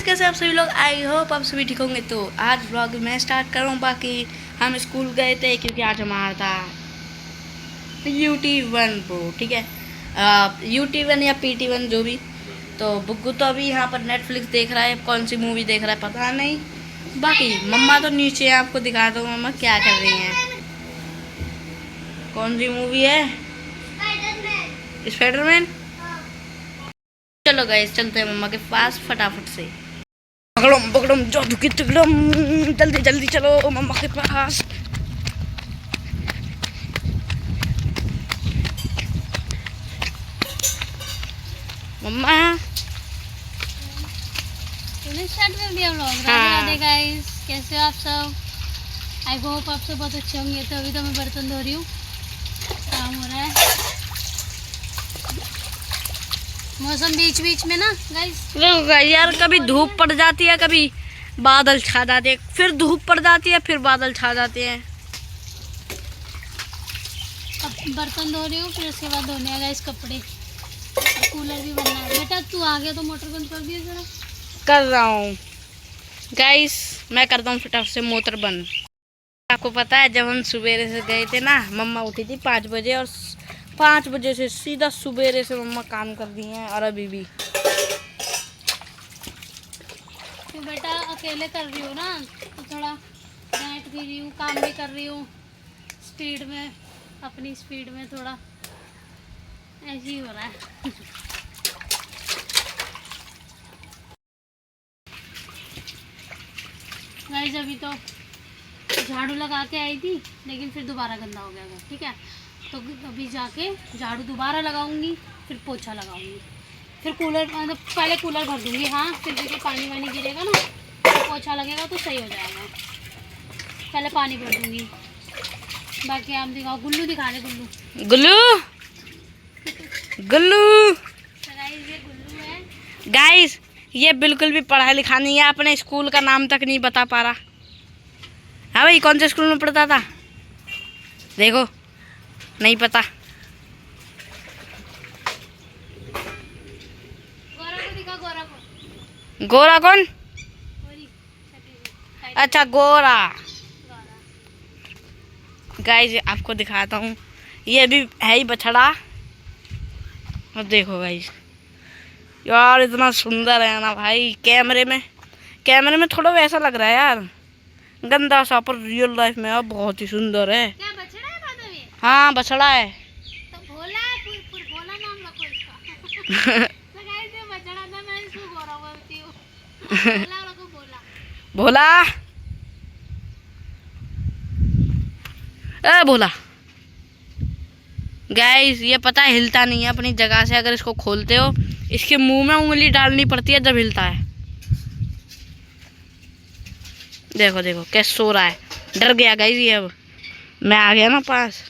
कैसे आप सभी लोग, आई होप आप सभी ठीक होंगे। तो आज व्लॉग मैं स्टार्ट कर रहा हूँ। बाकी हम स्कूल गए थे क्योंकि आज हमारा था UT1 प्रो, ठीक है, UT1 या PT1 जो भी। तो बुग्गू तो अभी यहाँ पर नेटफ्लिक्स देख रहा है, कौन सी मूवी देख रहा है पता नहीं। बाकी मम्मा तो नीचे है, आपको दिखा दो मम्मा क्या कर रही हैं। कौन सी मूवी है? स्पाइडरमैन। चलो गाइस चलते हैं मम्मा के पास फटाफट से। पकड़म पकड़म जादू की तिकड़म, जल्दी जल्दी चलो मम्मा के पास। मम्मा स्टार्ट कर दिया व्लॉग। राधे राधे गाइस, कैसे हो आप सब? आई होप आप सब बहुत अच्छे होंगे। तो अभी तो मैं बर्तन धो रही हूँ, काम हो रहा है। मौसम बीच बीच में ना गाइस यार कभी धूप पड़ जाती है, कभी बादल छा जाते हैं, फिर धूप पड़ जाती है, फिर बादल छा जाते हैं। अब बर्तन धो रही हूँ, फिर उसके बाद धोने हैं गाइस कपड़े। कूलर भी बनना है। बेटा तू आ गया तो मोटर बंद कर दिया जरा। कर रहा हूँ गाइस, मैं करता हूँ फटाफट से मोटर बंद। आपको पता है जब हम सवेरे से गए थे ना, मम्मा उठी थी 5 बजे और 5 बजे से सीधा सवेरे से मम्मा काम कर दी हैं। और अभी भी तो बेटा अकेले कर रही हूँ ना, तो थोड़ा बैठ भी रही हूँ, काम भी कर रही हूँ स्पीड में, अपनी स्पीड में। थोड़ा ऐसे ही हो रहा है। गाइस अभी तो झाड़ू लगा के आई थी, लेकिन फिर दोबारा गंदा हो गया घर, ठीक है। तो अभी जाके झाड़ू दोबारा लगाऊंगी, फिर पोछा लगाऊंगी, फिर कूलर, मतलब पहले कूलर भर दूंगी। हाँ, फिर देखिए पानी वानी गिरेगा ना तो पोछा लगेगा तो सही हो जाएगा। पहले पानी भर दूंगी। बाकी आप दिखाओ, गुल्लू दिखा दे। गुल्लू गुल्लू गुल्लू तो गाइस ये गुल्लू है। गाइस ये बिल्कुल भी पढ़ा लिखा नहीं है, अपने स्कूल का नाम तक नहीं बता पा रहा। हाँ भाई, कौन से स्कूल में पढ़ता था? देखो नहीं पता। गौरा को दिखा, गौरा को। गोरा कौन? गोरी, अच्छा गोरा। गौरा। गाइस आपको दिखाता हूँ, ये भी है ही बछड़ा। और देखो गाइस, यार इतना सुंदर है ना भाई। कैमरे में थोड़ा वैसा लग रहा है यार, गंदा सा, पर रियल लाइफ में यार बहुत ही सुंदर है। क्या बछड़ा है माधव ये? हाँ बछड़ा है। तो भोला है, भोला नाम रखो इसका। तो गाइस ये बछड़ा था, मैं इसको गौरा बोलती हूँ। भोला रखो, भोला। भोला भोला। गाइस ये पता है हिलता नहीं है अपनी जगह से। अगर इसको खोलते हो, इसके मुंह में उंगली डालनी पड़ती है जब हिलता है। देखो देखो कैसे सो रहा है, डर गया गाइस ये। अब मैं आ गया ना पास।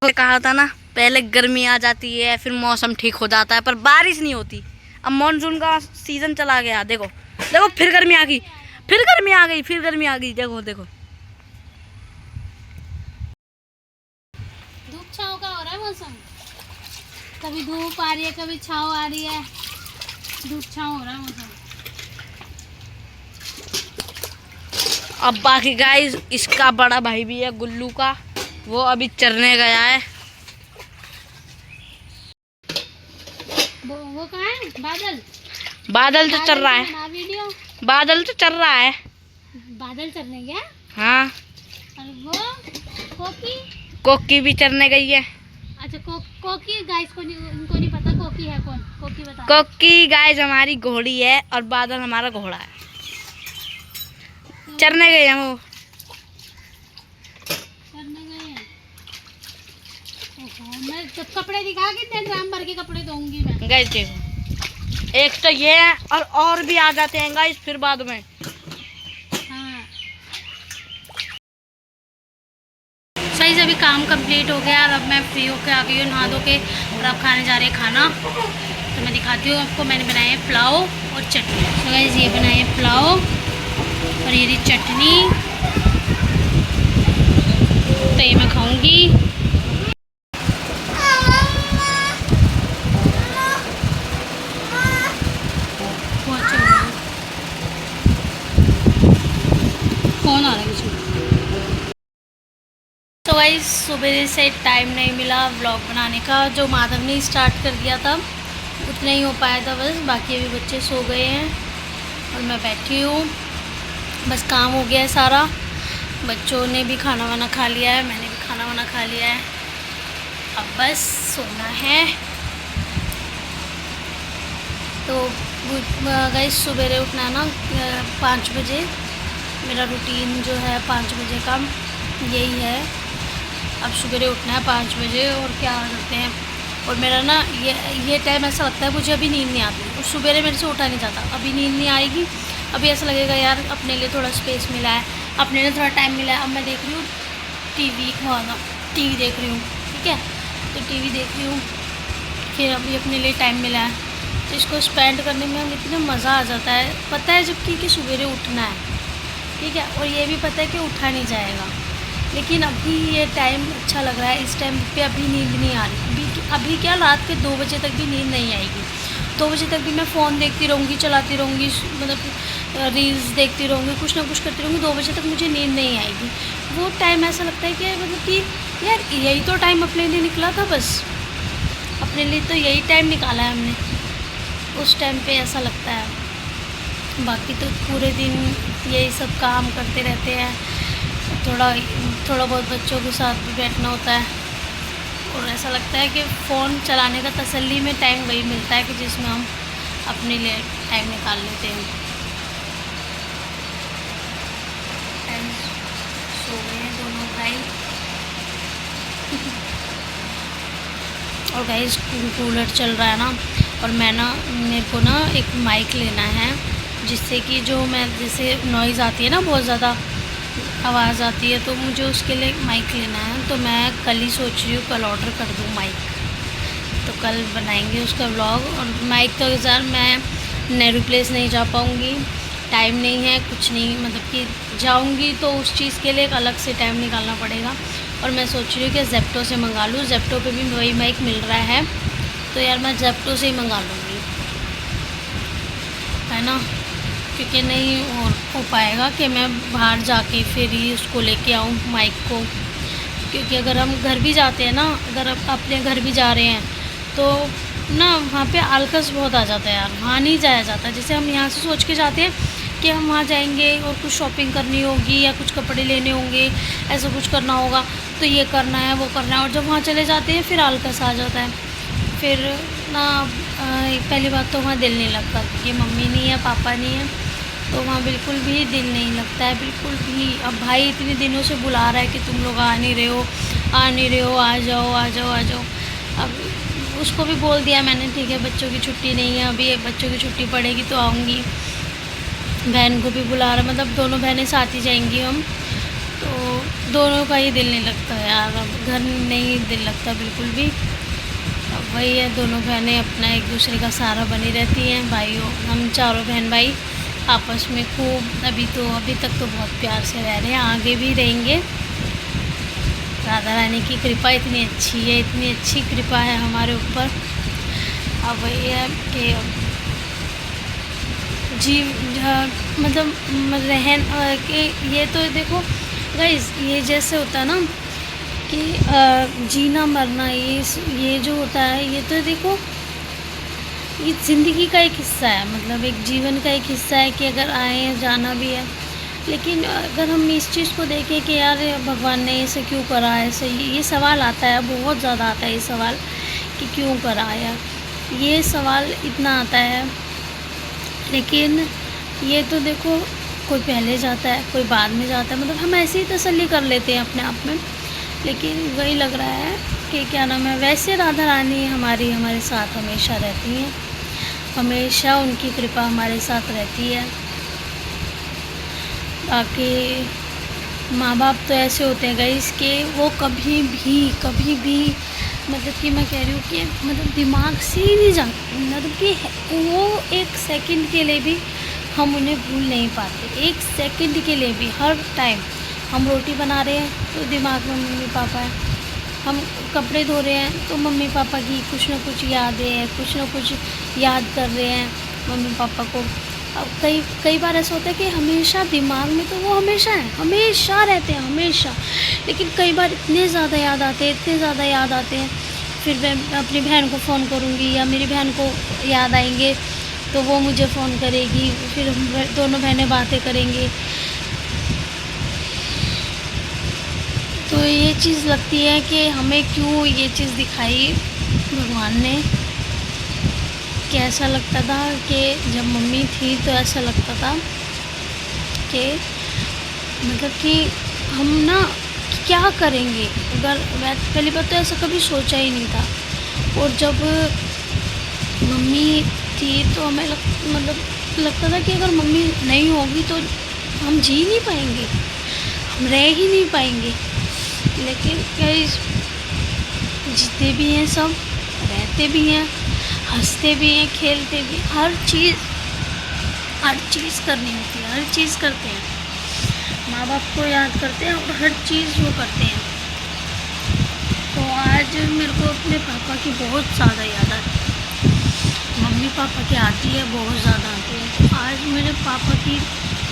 कहा था ना, पहले गर्मी आ जाती है, फिर मौसम ठीक हो जाता है, पर बारिश नहीं होती। अब मानसून का सीजन चला गया। देखो देखो फिर गर्मी आ गई, फिर गर्मी आ गई, फिर गर्मी आ गई। देखो देखो धूप छाँव का हो रहा है मौसम। कभी धूप आ रही है, कभी छाँव आ रही है। धूप छाँव हो रहा है मौसम। अब बाकी गाइस इसका बड़ा भाई भी है गुल्लू का, वो अभी चरने गया है। वो कहाँ है? बादल। बादल तो चल रहा है, बना वीडियो। बादल तो चल रहा है। बादल चलने गया। हाँ, और वो कोकी। कोकी भी चरने गई है। अच्छा कोकी गाइस को उनको नहीं पता कोकी है कौन। कोकी बता। कोकी गाइस हमारी घोड़ी है और बादल हमारा घोड़ा है। चरने गए हैं वो। चरने गए हैं। ओहो, मैं जब कपड़े दिखा, कितने ड्राम भर के कपड़े धोऊंगी मैं। गाइस देखो, एक तो ये है और भी आ जाते हैं गाइस फिर बाद में। हाँ सही से अभी काम कंप्लीट हो गया और अब मैं फ्री होकर आ गई हूँ नहा धो के, और अब खाने जा रहे हैं खाना। तो मैं दिखाती हूँ आपको। मैंने बनाया है पुलाव और चटनी। तो गाइस ये बनाया है पुलाव और ये रही चटनी। तो ये मैं खाऊंगी। तो गाइस सुबह से टाइम नहीं मिला व्लॉग बनाने का, जो माधव ने स्टार्ट कर दिया था उतना ही हो पाया था बस। बाकी अभी बच्चे सो गए हैं और मैं बैठी हूँ, बस काम हो गया है सारा। बच्चों ने भी खाना वाना खा लिया है, मैंने भी खाना वाना खा लिया है, अब बस सोना है। तो गाइस सुबह उठना है ना 5 बजे, मेरा रूटीन जो है 5 बजे का यही है। अब सुबह उठना है 5 बजे और क्या करते हैं। और मेरा ना ये टाइम ऐसा लगता है मुझे अभी नींद नहीं आती और सुबह मेरे से उठा नहीं जाता। अभी नींद नहीं आएगी, अभी ऐसा लगेगा यार अपने लिए थोड़ा स्पेस मिला है, अपने लिए थोड़ा टाइम मिला है। अब मैं देख रही हूँ टीवी देख रही हूँ, ठीक है, तो टीवी देख रही हूँ, फिर अभी अपने लिए टाइम मिला है तो इसको स्पेंड करने में हम इतना मज़ा आ जाता है। पता है जबकि कि सुबह उठना है, ठीक है, और ये भी पता है कि उठा नहीं जाएगा, लेकिन अभी ये टाइम अच्छा लग रहा है। इस टाइम पे अभी नींद नहीं आ रही। अभी क्या रात के 2 बजे तक भी नींद नहीं आएगी। 2 बजे तक भी मैं फ़ोन देखती रहूँगी, चलाती रहूँगी, मतलब रील्स देखती रहूँगी, कुछ ना कुछ करती रहूँगी। 2 बजे तक मुझे नींद नहीं आएगी। वो टाइम ऐसा लगता है कि मतलब कि यार यही तो टाइम अपने लिए निकला था, बस अपने लिए तो यही टाइम निकाला है हमने। उस टाइम पे ऐसा लगता है। बाकी तो पूरे दिन यही सब काम करते रहते हैं, थोड़ा बहुत बच्चों के साथ भी बैठना होता है और ऐसा लगता है कि फ़ोन चलाने का तसल्ली में टाइम वही मिलता है कि जिसमें हम अपने लिए टाइम निकाल लेते हैं। सो गए हैं दोनों भाई। और गाइस कूलर चल रहा है ना, और मेरे को ना एक माइक लेना है जिससे कि जो मैं जैसे नॉइज़ आती है ना, बहुत ज़्यादा आवाज़ आती है, तो मुझे उसके लिए माइक लेना है। तो मैं कल ही सोच रही हूँ कल ऑर्डर कर दूँ माइक, तो कल बनाएंगे उसका व्लॉग। और माइक तो यार मैं नेहरू प्लेस नहीं जा पाऊँगी, टाइम नहीं है, कुछ नहीं, मतलब कि जाऊँगी तो उस चीज़ के लिए एक अलग से टाइम निकालना पड़ेगा। और मैं सोच रही हूँ कि जेप्टो से मंगा लूँ, जेप्टो पे भी वही माइक मिल रहा है, तो यार मैं जेप्टो से ही मंगा लूँगी, है ना, क्योंकि नहीं हो पाएगा कि मैं बाहर जाके फिर ही उसको लेके आऊँ माइक को। क्योंकि अगर हम घर भी जाते हैं ना, अगर अपने घर भी जा रहे हैं तो ना वहाँ पे आलकस बहुत आ जाता है यार, वहाँ नहीं जाया जाता। जैसे हम यहाँ से सोच के जाते हैं कि हम वहाँ जाएंगे और कुछ शॉपिंग करनी होगी या कुछ कपड़े लेने होंगे, ऐसा कुछ करना होगा, तो ये करना है वो करना है, और जब वहाँ चले जाते हैं फिर आलकस आ जाता है। फिर ना पहली बात तो वहाँ दिल नहीं लगता क्योंकि मम्मी नहीं है, पापा नहीं है, तो वहाँ बिल्कुल भी दिल नहीं लगता है, बिल्कुल भी। अब भाई इतने दिनों से बुला रहा है कि तुम लोग आ नहीं रहे हो, आ जाओ आ जाओ आ जाओ। अब उसको भी बोल दिया मैंने, ठीक है बच्चों की छुट्टी नहीं है अभी, बच्चों की छुट्टी पड़ेगी तो आऊँगी। बहन को भी बुला रहा, मतलब दोनों बहनें साथ ही जाएंगी हम, तो दोनों का ही दिल नहीं लगता यार, अब घर नहीं दिल लगता बिल्कुल भी। अब वही है, दोनों बहनें अपना एक दूसरे का सहारा बनी रहती हैं। भाइयों हम चारों बहन भाई आपस में खूब अभी तक तो बहुत प्यार से रह रहे हैं, आगे भी रहेंगे। राधा रानी की कृपा इतनी अच्छी है, इतनी अच्छी कृपा है हमारे ऊपर। अब वही है कि मतलब रहन कि ये तो देखो गाइस, ये जैसे होता है ना कि जीना मरना, ये जो होता है, ये तो देखो ये ज़िंदगी का एक हिस्सा है, मतलब एक जीवन का एक हिस्सा है कि अगर आए हैं जाना भी है। लेकिन अगर हम इस चीज़ को देखें कि यार भगवान ने ऐसे क्यों करा, ऐसे ये सवाल आता है, बहुत ज़्यादा आता है ये सवाल कि क्यों करा यार, ये सवाल इतना आता है। लेकिन ये तो देखो कोई पहले जाता है, कोई बाद में जाता है, मतलब हम ऐसे ही तसल्ली कर लेते हैं अपने आप में। लेकिन वही लग रहा है कि क्या नाम है, वैसे राधा रानी हमारे साथ हमेशा रहती हैं, हमेशा उनकी कृपा हमारे साथ रहती है। बाकी माँ बाप तो ऐसे होते हैं गाइस कि वो कभी भी मतलब कि मैं कह रही हूँ कि मतलब दिमाग से ही नहीं जाते, मतलब कि वो एक सेकंड के लिए भी हम उन्हें भूल नहीं पाते, एक सेकंड के लिए भी। हर टाइम हम रोटी बना रहे हैं तो दिमाग में मम्मी पापा है, हम कपड़े धो रहे हैं तो मम्मी पापा की कुछ ना कुछ यादें हैं, कुछ ना कुछ याद कर रहे हैं मम्मी पापा को। अब कई बार ऐसा होता है कि हमेशा दिमाग में तो वो हमेशा है, हमेशा रहते हैं, हमेशा। लेकिन कई बार इतने ज़्यादा याद आते हैं, इतने ज़्यादा याद आते हैं, फिर मैं अपनी बहन को फ़ोन करूँगी या मेरी बहन को याद आएंगे तो वो मुझे फ़ोन करेगी, फिर हम दोनों बहनें बातें करेंगे। तो ये चीज़ लगती है कि हमें क्यों ये चीज़ दिखाई भगवान ने, कि ऐसा लगता था कि जब मम्मी थी तो ऐसा लगता था कि मतलब कि हम ना क्या करेंगे अगर, मैं पहली बात तो ऐसा कभी सोचा ही नहीं था। और जब मम्मी थी तो हमें मतलब लगता था कि अगर मम्मी नहीं होगी तो हम जी नहीं पाएंगे, हम रह ही नहीं पाएंगे। लेकिन गाइस जीते भी हैं सब, रहते भी हैं, हंसते भी हैं, खेलते भी, हर चीज़ करनी होती है, हर चीज़ करते हैं, माँ बाप को याद करते हैं और हर चीज़ वो करते हैं। तो आज मेरे को अपने पापा की बहुत ज़्यादा याद आती है, मम्मी पापा की आती है, बहुत ज़्यादा आती है। तो आज मेरे पापा की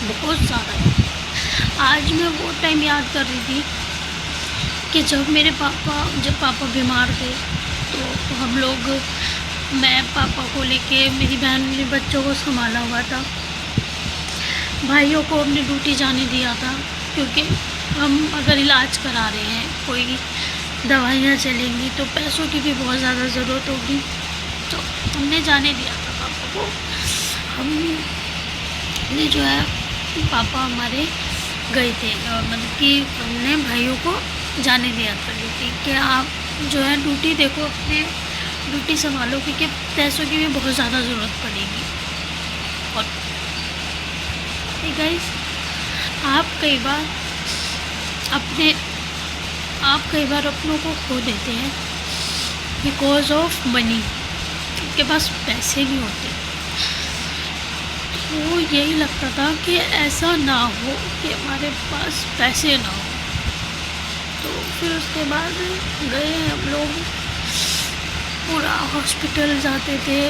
बहुत ज़्यादा याद है। आज मैं वो टाइम याद कर रही थी कि जब पापा बीमार थे तो हम लोग, मैं पापा को लेके, मेरी बहन ने बच्चों को संभाला हुआ था, भाइयों को अपनी ड्यूटी जाने दिया था, क्योंकि हम अगर इलाज करा रहे हैं, कोई दवाइयाँ चलेंगी तो पैसों की भी बहुत ज़्यादा ज़रूरत होगी, तो हमने जाने दिया था पापा को। हमने जो है पापा हमारे गए थे, और मतलब कि हमने भाइयों को जाने दिया था ड्यूटी, कि आप जो है ड्यूटी देखो, अपने ड्यूटी संभालो, क्योंकि पैसों की भी बहुत ज़्यादा ज़रूरत पड़ेगी। और गाइस आप कई बार अपनों को खो देते हैं बिकॉज ऑफ मनी, उनके पास पैसे नहीं होते। तो यही लगता था कि ऐसा ना हो कि हमारे पास पैसे ना हो। तो फिर उसके बाद गए हम लोग, पूरा हॉस्पिटल जाते थे,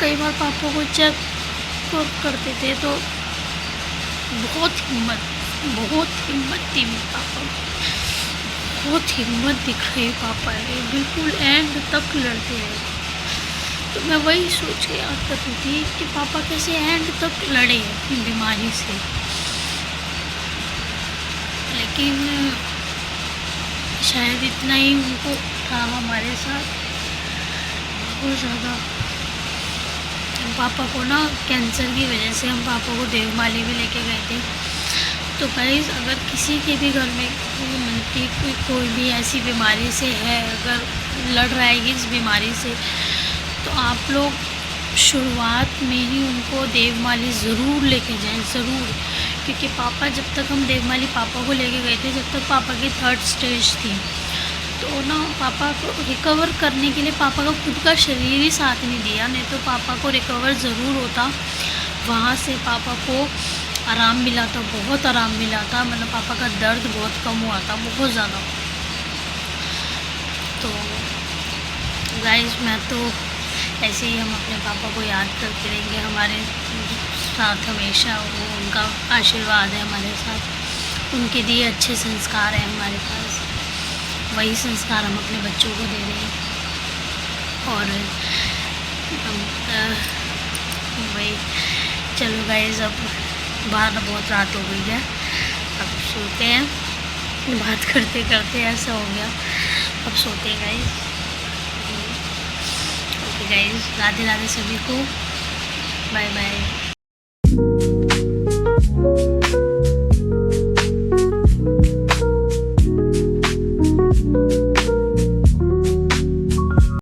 कई बार पापा को चेक करते थे, तो बहुत हिम्मत थी मेरे पापा में, बहुत हिम्मत दिखाई पापा ने, बिल्कुल एंड तक लड़ते रहे। तो मैं वही सोच के याद करती थी कि पापा कैसे एंड तक लड़े अपनी बीमारी से। लेकिन शायद इतना ही उनको था हमारे साथ, बहुत ज़्यादा। हम पापा को ना कैंसर की वजह से हम पापा को देवमाली भी लेके गए थे। तो गाइस अगर किसी के भी घर में कोई भी ऐसी बीमारी से है, अगर लड़ रहा है इस बीमारी से, तो आप लोग शुरुआत में ही उनको देवमाली ज़रूर लेके जाएं, ज़रूर। क्योंकि पापा, जब तक हम देवमाली पापा को लेके गए थे, जब तक पापा की 3rd स्टेज थी, तो ना पापा को रिकवर करने के लिए पापा का खुद का शरीर ही साथ नहीं दिया, नहीं तो पापा को रिकवर ज़रूर होता। वहाँ से पापा को आराम मिला था, बहुत आराम मिला था, मतलब पापा का दर्द बहुत कम हुआ था, बहुत ज़्यादा। तो गाइस मैं तो ऐसे ही, हम अपने पापा को याद करते रहेंगे, हमारे साथ हमेशा वो, उनका आशीर्वाद है हमारे साथ, उनके दिए अच्छे संस्कार हैं हमारे पास, वही संस्कार हम अपने बच्चों को दे रहे हैं। और वही, चलो गाइस अब बाहर बहुत रात हो गई है, अब सोते हैं, बात करते करते ऐसा हो गया, अब सोते हैं guys. Okay guys, Radhe Radhe सभी को, बाय बाय।